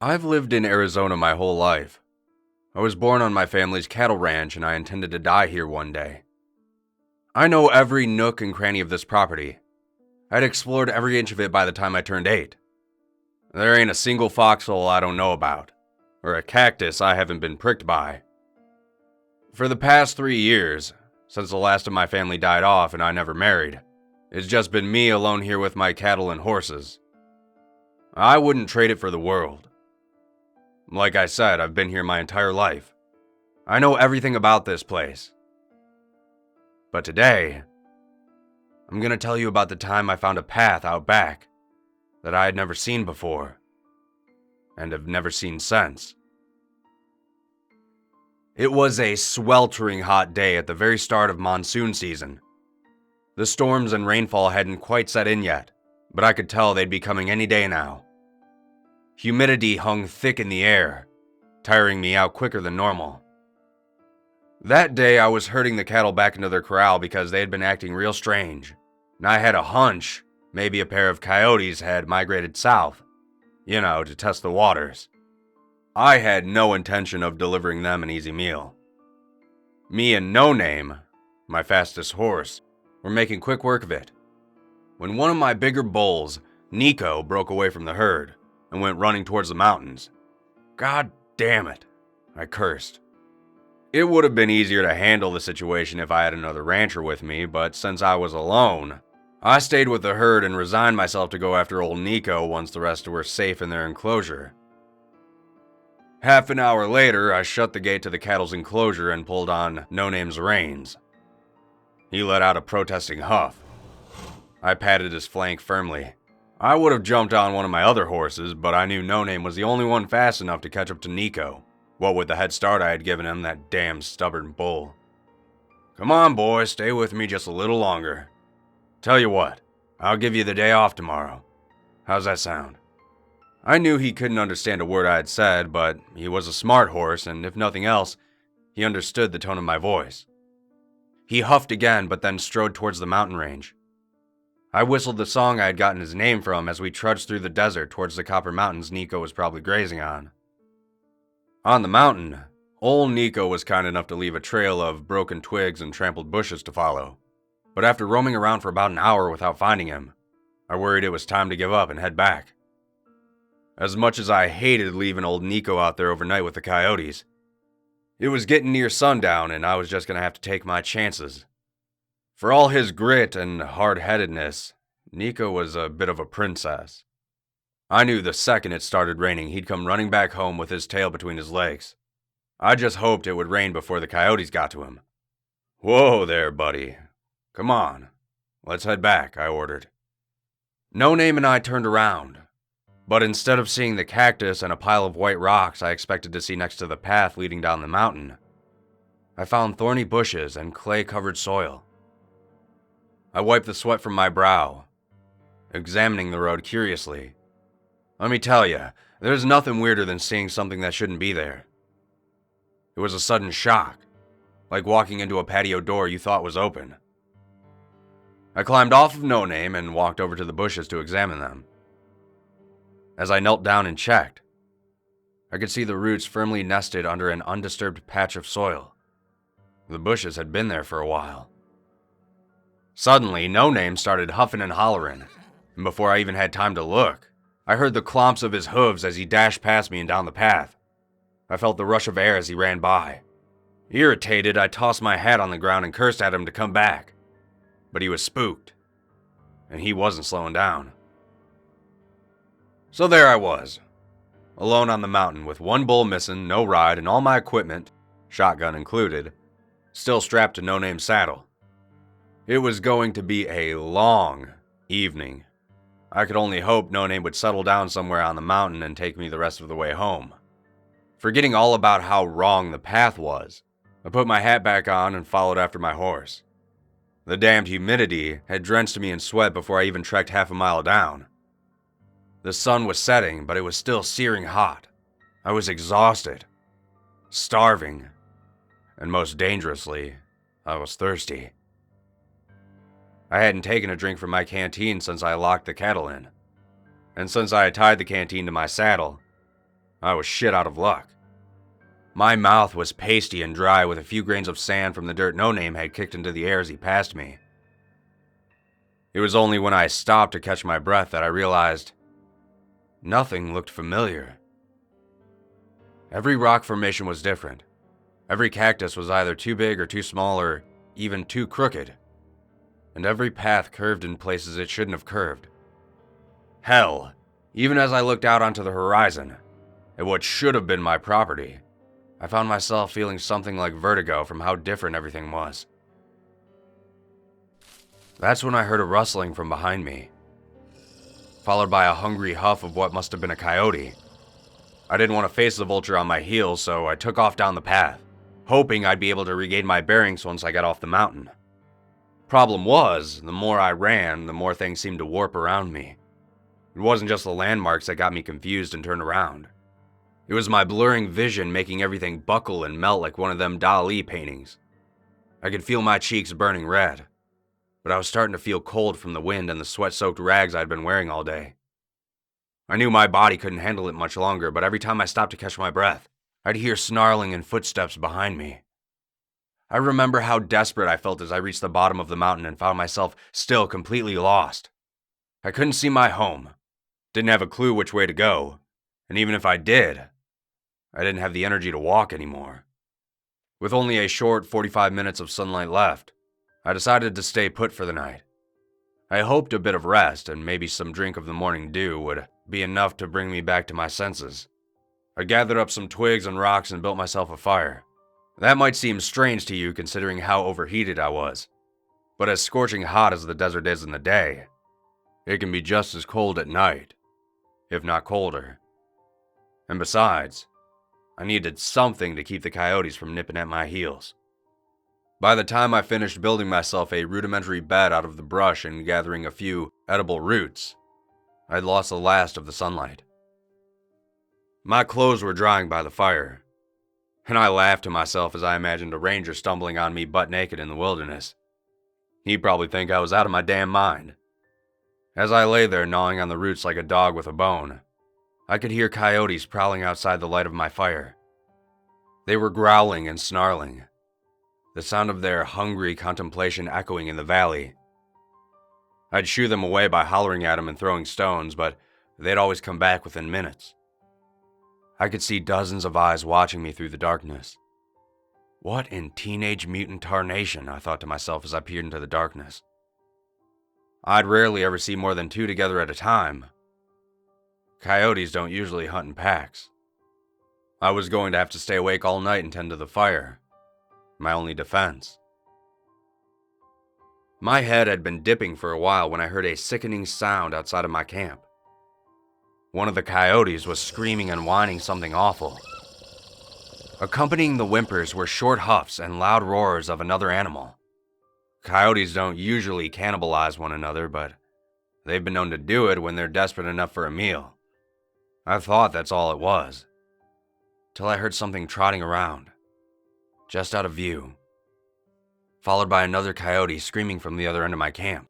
I've lived in Arizona my whole life. I was born on my family's cattle ranch and I intended to die here one day. I know every nook and cranny of this property. I'd explored every inch of it by the time I turned 8. There ain't a single foxhole I don't know about, or a cactus I haven't been pricked by. For the past 3 years, since the last of my family died off and I never married, it's just been me alone here with my cattle and horses. I wouldn't trade it for the world. Like I said, I've been here my entire life. I know everything about this place. But today, I'm gonna tell you about the time I found a path out back that I had never seen before, and have never seen since. It was a sweltering hot day at the very start of monsoon season. The storms and rainfall hadn't quite set in yet, but I could tell they'd be coming any day now. Humidity hung thick in the air, tiring me out quicker than normal. That day I was herding the cattle back into their corral because they had been acting real strange, and I had a hunch maybe a pair of coyotes had migrated south, to test the waters. I had no intention of delivering them an easy meal. Me and No Name, my fastest horse, were making quick work of it, when one of my bigger bulls, Nico, broke away from the herd and went running towards the mountains. God damn it, I cursed. It would have been easier to handle the situation if I had another rancher with me, but since I was alone, I stayed with the herd and resigned myself to go after old Nico once the rest were safe in their enclosure. Half an hour later, I shut the gate to the cattle's enclosure and pulled on No Name's reins. He let out a protesting huff. I patted his flank firmly. I would have jumped on one of my other horses, but I knew No Name was the only one fast enough to catch up to Nico, what with the head start I had given him, that damn stubborn bull. Come on, boy, stay with me just a little longer. Tell you what, I'll give you the day off tomorrow. How's that sound? I knew he couldn't understand a word I had said, but he was a smart horse, and if nothing else, he understood the tone of my voice. He huffed again, but then strode towards the mountain range. I whistled the song I had gotten his name from as we trudged through the desert towards the copper mountains Nico was probably grazing on. On the mountain, old Nico was kind enough to leave a trail of broken twigs and trampled bushes to follow, but after roaming around for about an hour without finding him, I worried it was time to give up and head back. As much as I hated leaving old Nico out there overnight with the coyotes, it was getting near sundown and I was just going to have to take my chances. For all his grit and hard-headedness, Nico was a bit of a princess. I knew the second it started raining, he'd come running back home with his tail between his legs. I just hoped it would rain before the coyotes got to him. Whoa there, buddy. Come on. Let's head back, I ordered. No Name and I turned around, but instead of seeing the cactus and a pile of white rocks I expected to see next to the path leading down the mountain, I found thorny bushes and clay-covered soil. I wiped the sweat from my brow, examining the road curiously. Let me tell you, there's nothing weirder than seeing something that shouldn't be there. It was a sudden shock, like walking into a patio door you thought was open. I climbed off of No Name and walked over to the bushes to examine them. As I knelt down and checked, I could see the roots firmly nested under an undisturbed patch of soil. The bushes had been there for a while. Suddenly, No Name started huffing and hollering, and before I even had time to look, I heard the clomps of his hooves as he dashed past me and down the path. I felt the rush of air as he ran by. Irritated, I tossed my hat on the ground and cursed at him to come back. But he was spooked, and he wasn't slowing down. So there I was, alone on the mountain with one bull missing, no ride, and all my equipment, shotgun included, still strapped to No Name's saddle. It was going to be a long evening. I could only hope No Name would settle down somewhere on the mountain and take me the rest of the way home. Forgetting all about how wrong the path was, I put my hat back on and followed after my horse. The damned humidity had drenched me in sweat before I even trekked half a mile down. The sun was setting, but it was still searing hot. I was exhausted, starving, and most dangerously, I was thirsty. I hadn't taken a drink from my canteen since I locked the cattle in, and since I had tied the canteen to my saddle, I was shit out of luck. My mouth was pasty and dry with a few grains of sand from the dirt No Name had kicked into the air as he passed me. It was only when I stopped to catch my breath that I realized nothing looked familiar. Every rock formation was different. Every cactus was either too big or too small or even too crooked. And every path curved in places it shouldn't have curved. Hell, even as I looked out onto the horizon, at what should have been my property, I found myself feeling something like vertigo from how different everything was. That's when I heard a rustling from behind me, followed by a hungry huff of what must have been a coyote. I didn't want to face the vulture on my heels, so I took off down the path, hoping I'd be able to regain my bearings once I got off the mountain. Problem was, the more I ran, the more things seemed to warp around me. It wasn't just the landmarks that got me confused and turned around. It was my blurring vision making everything buckle and melt like one of them Dali paintings. I could feel my cheeks burning red, but I was starting to feel cold from the wind and the sweat-soaked rags I'd been wearing all day. I knew my body couldn't handle it much longer, but every time I stopped to catch my breath, I'd hear snarling and footsteps behind me. I remember how desperate I felt as I reached the bottom of the mountain and found myself still completely lost. I couldn't see my home, didn't have a clue which way to go, and even if I did, I didn't have the energy to walk anymore. With only a short 45 minutes of sunlight left, I decided to stay put for the night. I hoped a bit of rest and maybe some drink of the morning dew would be enough to bring me back to my senses. I gathered up some twigs and rocks and built myself a fire. That might seem strange to you considering how overheated I was, but as scorching hot as the desert is in the day, it can be just as cold at night, if not colder. And besides, I needed something to keep the coyotes from nipping at my heels. By the time I finished building myself a rudimentary bed out of the brush and gathering a few edible roots, I'd lost the last of the sunlight. My clothes were drying by the fire, and I laughed to myself as I imagined a ranger stumbling on me butt naked in the wilderness. He'd probably think I was out of my damn mind. As I lay there gnawing on the roots like a dog with a bone, I could hear coyotes prowling outside the light of my fire. They were growling and snarling, the sound of their hungry contemplation echoing in the valley. I'd shoo them away by hollering at them and throwing stones, but they'd always come back within minutes. I could see dozens of eyes watching me through the darkness. What in teenage mutant tarnation, I thought to myself as I peered into the darkness. I'd rarely ever see more than two together at a time. Coyotes don't usually hunt in packs. I was going to have to stay awake all night and tend to the fire, my only defense. My head had been dipping for a while when I heard a sickening sound outside of my camp. One of the coyotes was screaming and whining something awful. Accompanying the whimpers were short huffs and loud roars of another animal. Coyotes don't usually cannibalize one another, but they've been known to do it when they're desperate enough for a meal. I thought that's all it was, till I heard something trotting around, just out of view, followed by another coyote screaming from the other end of my camp.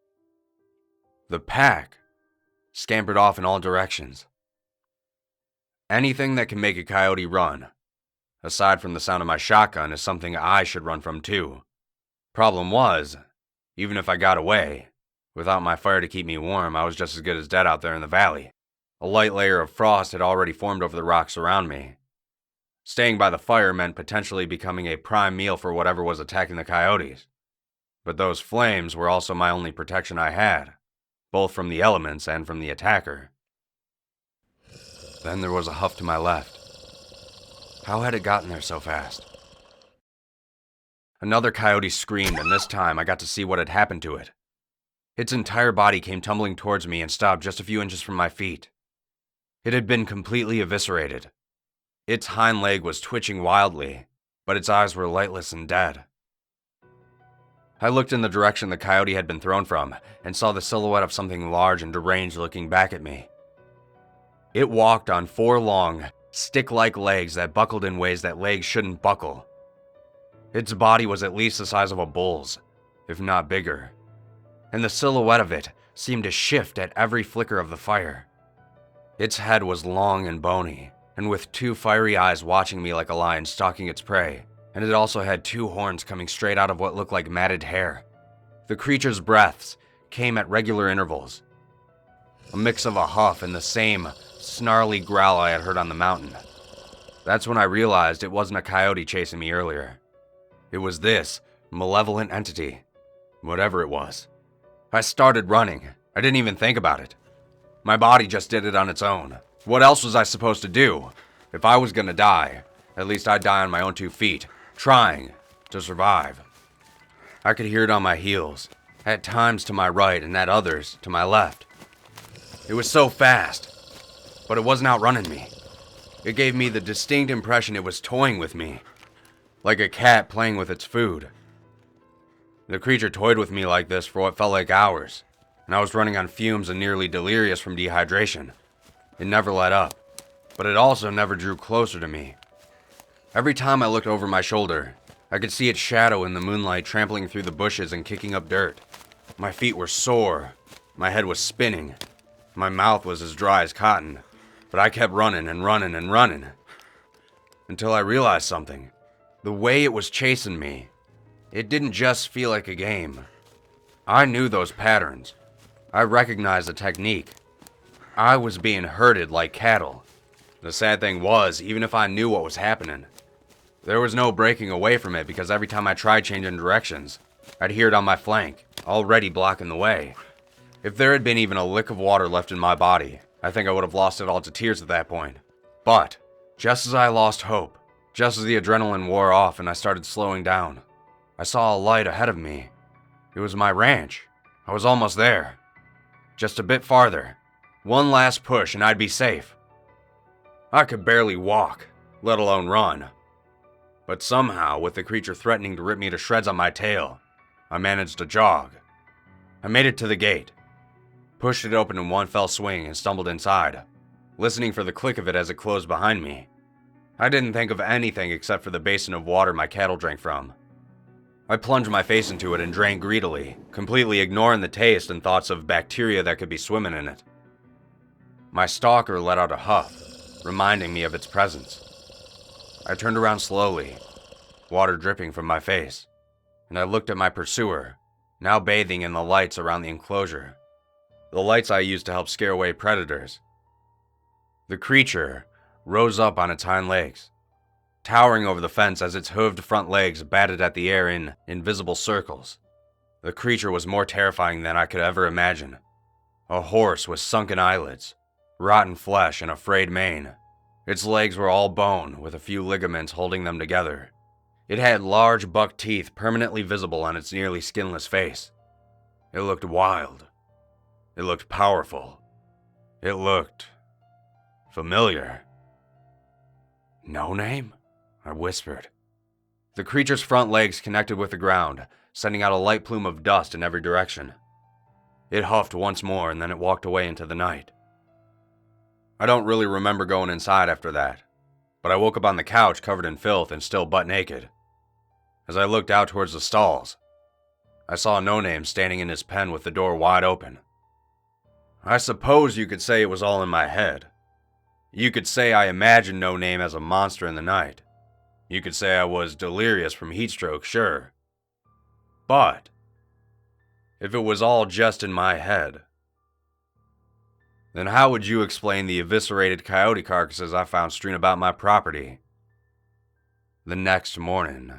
The pack scampered off in all directions. Anything that can make a coyote run, aside from the sound of my shotgun, is something I should run from too. Problem was, even if I got away, without my fire to keep me warm, I was just as good as dead out there in the valley. A light layer of frost had already formed over the rocks around me. Staying by the fire meant potentially becoming a prime meal for whatever was attacking the coyotes. But those flames were also my only protection I had, both from the elements and from the attacker. Then there was a huff to my left. How had it gotten there so fast? Another coyote screamed, and this time I got to see what had happened to it. Its entire body came tumbling towards me and stopped just a few inches from my feet. It had been completely eviscerated. Its hind leg was twitching wildly, but its eyes were lightless and dead. I looked in the direction the coyote had been thrown from and saw the silhouette of something large and deranged looking back at me. It walked on four long, stick-like legs that buckled in ways that legs shouldn't buckle. Its body was at least the size of a bull's, if not bigger, and the silhouette of it seemed to shift at every flicker of the fire. Its head was long and bony, and with two fiery eyes watching me like a lion stalking its prey, and it also had two horns coming straight out of what looked like matted hair. The creature's breaths came at regular intervals, a mix of a huff and the same snarly growl I had heard on the mountain. That's when I realized it wasn't a coyote chasing me earlier. It was this malevolent entity, whatever it was. I started running. I didn't even think about it. My body just did it on its own. What else was I supposed to do? If I was gonna die, at least I'd die on my own 2 feet, trying to survive. I could hear it on my heels, at times to my right and at others to my left. It was so fast, but it wasn't outrunning me. It gave me the distinct impression it was toying with me, like a cat playing with its food. The creature toyed with me like this for what felt like hours, and I was running on fumes and nearly delirious from dehydration. It never let up, but it also never drew closer to me. Every time I looked over my shoulder, I could see its shadow in the moonlight trampling through the bushes and kicking up dirt. My feet were sore, my head was spinning, my mouth was as dry as cotton, but I kept running and running and running, until I realized something. The way it was chasing me, it didn't just feel like a game. I knew those patterns. I recognized the technique. I was being herded like cattle. The sad thing was, even if I knew what was happening, there was no breaking away from it because every time I tried changing directions, I'd hear it on my flank, already blocking the way. If there had been even a lick of water left in my body, I think I would have lost it all to tears at that point. But, just as I lost hope, just as the adrenaline wore off and I started slowing down, I saw a light ahead of me. It was my ranch. I was almost there. Just a bit farther. One last push and I'd be safe. I could barely walk, let alone run. But somehow, with the creature threatening to rip me to shreds on my tail, I managed to jog. I made it to the gate, pushed it open in one fell swing and stumbled inside, listening for the click of it as it closed behind me. I didn't think of anything except for the basin of water my cattle drank from. I plunged my face into it and drank greedily, completely ignoring the taste and thoughts of bacteria that could be swimming in it. My stalker let out a huff, reminding me of its presence. I turned around slowly, water dripping from my face, and I looked at my pursuer, now bathing in the lights around the enclosure. The lights I used to help scare away predators. The creature rose up on its hind legs, towering over the fence as its hooved front legs batted at the air in invisible circles. The creature was more terrifying than I could ever imagine. A horse with sunken eyelids, rotten flesh, and a frayed mane. Its legs were all bone, with a few ligaments holding them together. It had large buck teeth permanently visible on its nearly skinless face. It looked wild. It looked powerful. It looked familiar. No name? I whispered. The creature's front legs connected with the ground, sending out a light plume of dust in every direction. It huffed once more and then it walked away into the night. I don't really remember going inside after that, but I woke up on the couch covered in filth and still butt naked. As I looked out towards the stalls, I saw No Name standing in his pen with the door wide open. I suppose you could say it was all in my head. You could say I imagined No Name as a monster in the night. You could say I was delirious from heat stroke, sure. But if it was all just in my head, then how would you explain the eviscerated coyote carcasses I found strewn about my property the next morning?